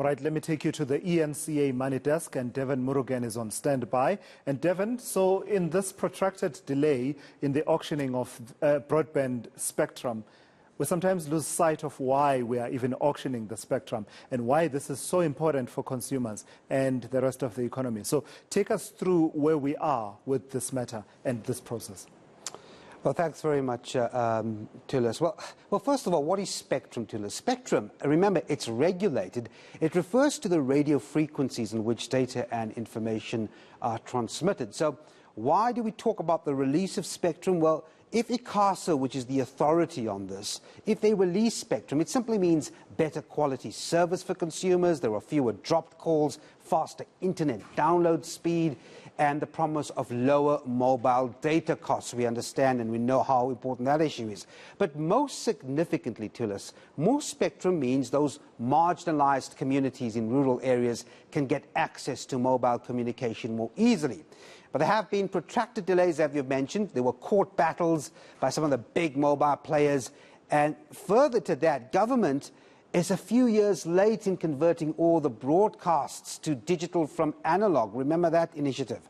Right, let me take you to the eNCA money desk, and Devon Murugan is on standby. And Devon, so in this protracted delay in the auctioning of broadband spectrum, we sometimes lose sight of why we are even auctioning the spectrum and why this is so important for consumers and the rest of the economy. So take us through where we are with this matter and this process. Well, thanks very much, Tulis. Well, first of all, what is spectrum, Tulis? Spectrum, remember, it's regulated. It refers to the radio frequencies in which data and information are transmitted. So why do we talk about the release of spectrum? Well, if ICASA, which is the authority on this, if they release spectrum, it simply means better quality service for consumers. There are fewer dropped calls, faster internet download speed, and the promise of lower mobile data costs. We understand and we know how important that issue is. But most significantly, Tulis, more spectrum means those marginalized communities in rural areas can get access to mobile communication more easily. But there have been protracted delays, as you've mentioned. There were court battles by some of the big mobile players. And further to that, government is a few years late in converting all the broadcasts to digital from analog. Remember that initiative?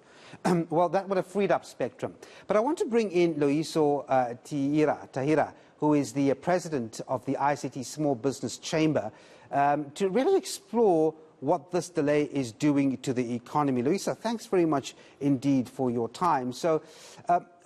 Well, that would have freed up spectrum. But I want to bring in Loyiso Tyira, who is the president of the ICT Small Business Chamber, to really explore what this delay is doing to the economy. Loyiso, thanks very much indeed for your time. So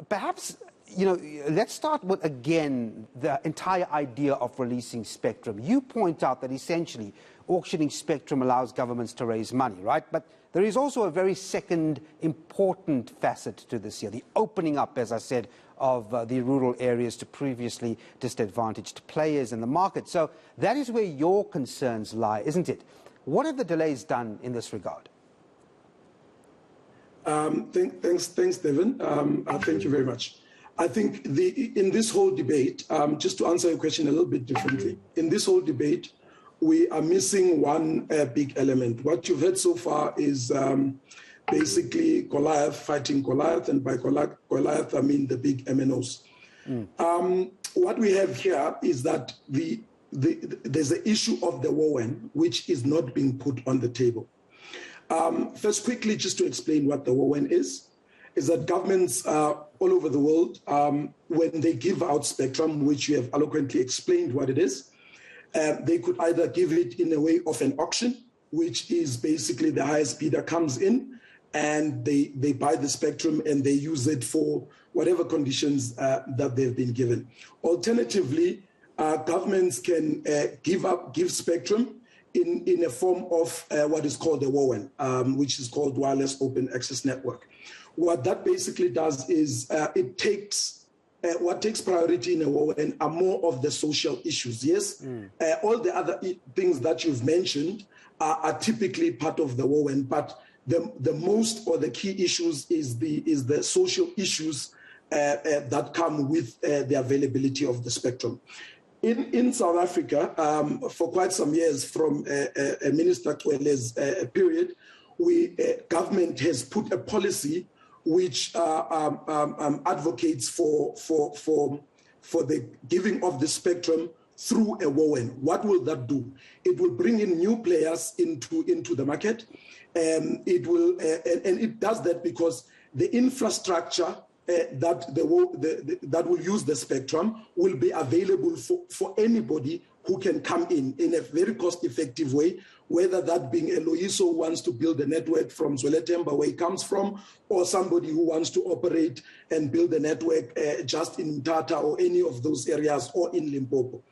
perhaps, let's start with, again, the entire idea of releasing spectrum. You point out that essentially auctioning spectrum allows governments to raise money, right? But there is also a very second important facet to this here, the opening up, as I said, of the rural areas to previously disadvantaged players in the market. So that is where your concerns lie, isn't it? What have the delays done in this regard? Thanks, Devon. Thank you very much. I think in this whole debate, just to answer your question a little bit differently, in this whole debate, we are missing one big element. What you've heard so far is basically Goliath fighting Goliath, and by Goliath, I mean the big MNOs. What we have here is that there's an issue of the WOAN, which is not being put on the table. First, quickly, just to explain what the WOAN is that governments all over the world, when they give out spectrum, which you have eloquently explained what it is, they could either give it in a way of an auction, which is basically the highest bidder comes in and they buy the spectrum and they use it for whatever conditions that they've been given. Alternatively, governments can give spectrum in a form of what is called a WOAN, which is called Wireless Open Access Network. What that basically does is what takes priority in a WOAN are more of the social issues. Yes, all the other things that you've mentioned are typically part of the WOAN, but the most or the key issues is the social issues that come with the availability of the spectrum. In South Africa, for quite some years, from Minister Kwele's period, government has put a policy which advocates for the giving of the spectrum through a WOAN. What will that do? It will bring in new players into the market. It will, and it does that because the infrastructure that will use the spectrum will be available for anybody who can come in a very cost-effective way, whether that being a Loyiso who wants to build a network from Zweletemba, where he comes from, or somebody who wants to operate and build a network just in Mthatha or any of those areas, or in Limpopo.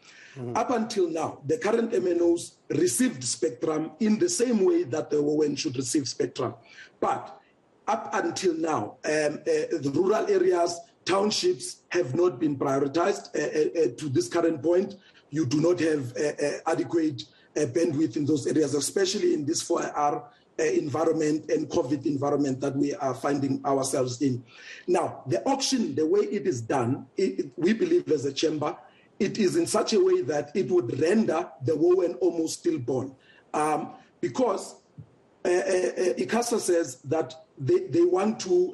Up until now, the current MNOs received spectrum in the same way that the WOAN should receive spectrum. But up until now, the rural areas, townships have not been prioritized to this current point. You do not have adequate bandwidth in those areas, especially in this 4R environment and COVID environment that we are finding ourselves in. Now, the auction, the way it is done, we believe as a chamber, it is in such a way that it would render the WOAN almost stillborn. Because ICASA says that they want to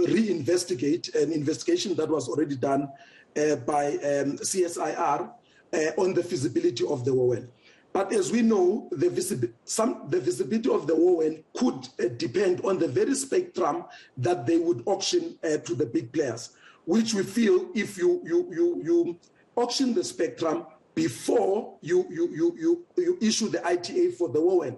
reinvestigate an investigation that was already done by CSIR on the feasibility of the WOAN. But as we know, the visibility of the WOAN could depend on the very spectrum that they would auction to the big players, which we feel if you auction the spectrum before you issue the ITA for the WOAN,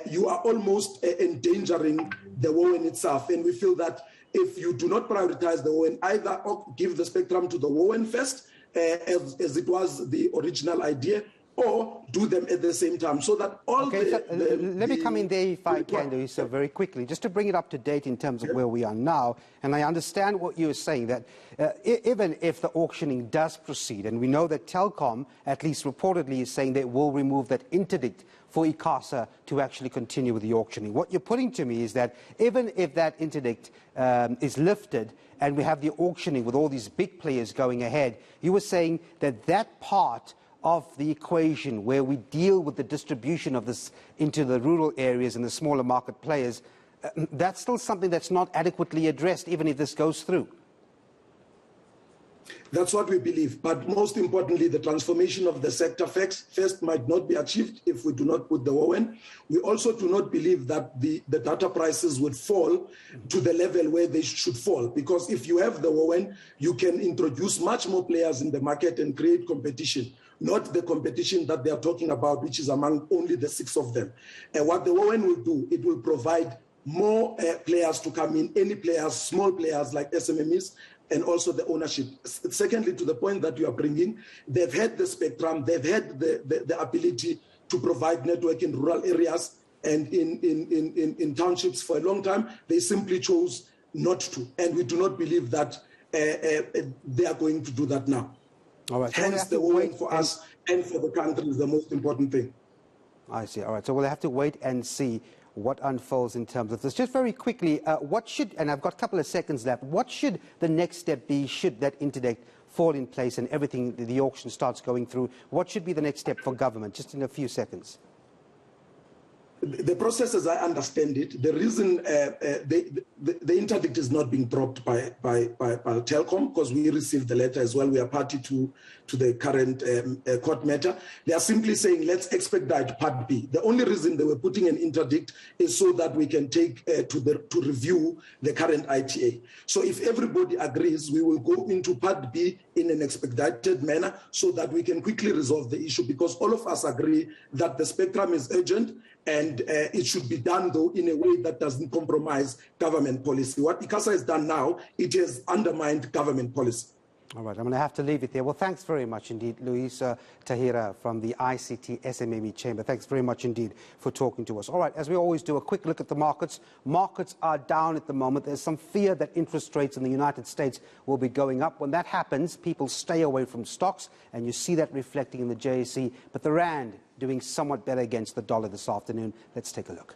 you are almost endangering the WOAN itself. And we feel that if you do not prioritize the WOAN, either give the spectrum to the WOAN first, as it was the original idea, or do them at the same time, so that all let me come in there if I can, Loyiso, very quickly, just to bring it up to date in terms of where we are now. And I understand what you're saying, that even if the auctioning does proceed, and we know that Telkom, at least reportedly, is saying they will remove that interdict for ICASA to actually continue with the auctioning. What you're putting to me is that even if that interdict is lifted and we have the auctioning with all these big players going ahead, you were saying that that part of the equation where we deal with the distribution of this into the rural areas and the smaller market players, that's still something that's not adequately addressed, even if this goes through. That's what we believe. But most importantly, the transformation of the sector first might not be achieved if we do not put the WOAN. We also do not believe that the data prices would fall to the level where they should fall. Because if you have the WOAN, you can introduce much more players in the market and create competition, not the competition that they are talking about, which is among only the 6 of them. And what the WOAN will do, it will provide more players to come in, any players, small players like SMMEs, and also the ownership. Secondly, to the point that you are bringing, they've had the spectrum, they've had the ability to provide network in rural areas and in townships for a long time. They simply chose not to, and we do not believe that they are going to do that now. All right. So hence, the WOAN for us and for the country is the most important thing. I see. All right. So we'll have to wait and see what unfolds in terms of this. Just very quickly, what should, and I've got a couple of seconds left, what should the next step be should that interdict fall in place and everything, the auction starts going through? What should be the next step for government, just in a few seconds? The process, as I understand it, the reason the interdict is not being dropped by Telkom, because we received the letter as well. We are party to the current court matter. They are simply saying, let's expedite Part B. The only reason they were putting an interdict is so that we can take to review the current ITA. So if everybody agrees, we will go into Part B in an expedited manner so that we can quickly resolve the issue, because all of us agree that the spectrum is urgent, and it should be done, though, in a way that doesn't compromise government policy. What ICASA has done now, it has undermined government policy. All right, I'm going to have to leave it there. Well, thanks very much indeed, Loyiso Tyira from the ICT SMME Chamber. Thanks very much indeed for talking to us. All right, as we always do, a quick look at the markets. Markets are down at the moment. There's some fear that interest rates in the United States will be going up. When that happens, people stay away from stocks, and you see that reflecting in the JSE. But the Rand doing somewhat better against the dollar this afternoon. Let's take a look.